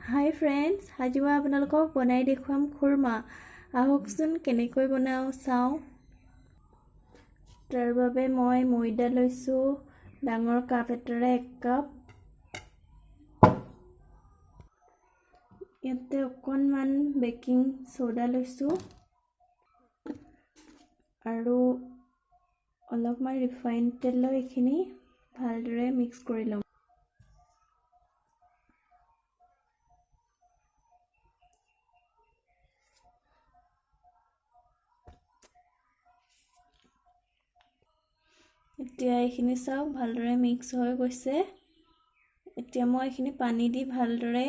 হাই friends, আজি মই আপোনালোকক বনাই দেখুৱাম খুৰমা। আহকচোন কেনেকৈ বনাওঁ চাওঁ। তাৰ বাবে মই ময়দা লৈছোঁ, ডাঙৰ কাপ এটাৰে 1 কাপ। ইয়াতে অকণমান বেকিং সোডা লৈছোঁ আৰু অলপমান ৰিফাইন তেল লৈ এইখিনি ভালদৰে মিক্স কৰি ল'ম। এতিয়া এইখিনি চাওক ভালদৰে মিক্স হৈ গৈছে। এতিয়া মই এইখিনি পানী দি ভালদৰে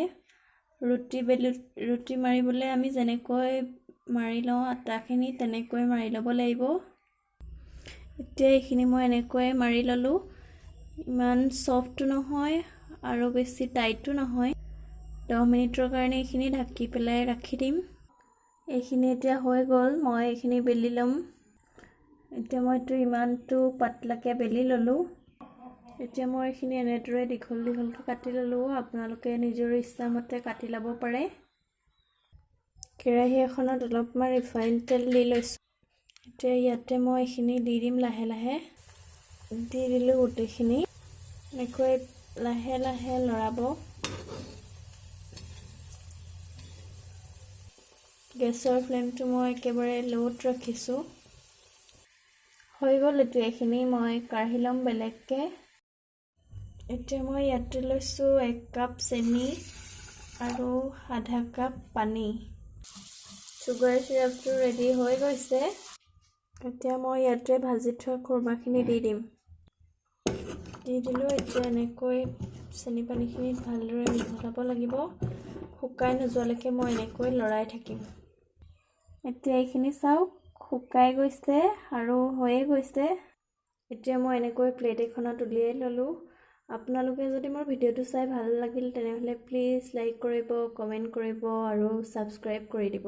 ৰুটি মাৰিবলৈ আমি যেনেকৈ মাৰি লওঁ আটাখিনি তেনেকৈ মাৰি ল'ব লাগিব। এতিয়া এইখিনি মই এনেকৈ মাৰি ল'লোঁ। ইমান সফ্ট নহয় আৰু বেছি টাইটো নহয়। 10 মিনিটৰ কাৰণে এইখিনি ঢাকি পেলাই ৰাখি দিম। এইখিনি এতিয়া হৈ গ'ল, মই এইখিনি বেলি ল'ম। এতিয়া মই ইমানটো পাতলাকৈ বেলি ল'লোঁ। এতিয়া মই এইখিনি এনেদৰে দীঘলকৈ কাটি ল'লোঁ। আপোনালোকে নিজৰ ইচ্ছামতে কাটি ল'ব পাৰে। কেৰাহী এখনত অলপমান ৰিফাইন তেল দি লৈছোঁ। এতিয়া ইয়াতে মই এইখিনি দি দিম লাহে লাহে। দি দিলোঁ গোটেইখিনি। এনেকৈ লাহে লাহে লৰাব। গেছৰ ফ্লেমটো মই একেবাৰে লোত ৰাখিছোঁ। হৈ গ'ল এতিয়া এইখিনি মই কাঢ়ি ল'ম বেলেগকৈ। এতিয়া মই ইয়াতে লৈছোঁ 1 কাপ চেনি আৰু আধা কাপ পানী। চুগাৰ চিৰাপটো ৰেডি হৈ গৈছে। এতিয়া মই ইয়াতে ভাজি থোৱা খুৰমাখিনি দি দিম। দি দিলোঁ। এতিয়া এনেকৈ চেনি পানীখিনি ভালদৰে মিহলাব লাগিব। শুকাই নোযোৱালৈকে মই এনেকৈ লৰাই থাকিম। এতিয়া এইখিনি চাওক শুকাই গৈছে আৰু হৈয়ে গৈছে। এতিয়া মই এনেকৈ প্লেট এখনত উলিয়াই ল'লোঁ। আপোনালোকে যদি মোৰ ভিডিঅ'টো চাই ভাল লাগিল তেনেহ'লে প্লিজ লাইক কৰিব, কমেণ্ট কৰিব আৰু ছাবস্ক্ৰাইব কৰি দিব।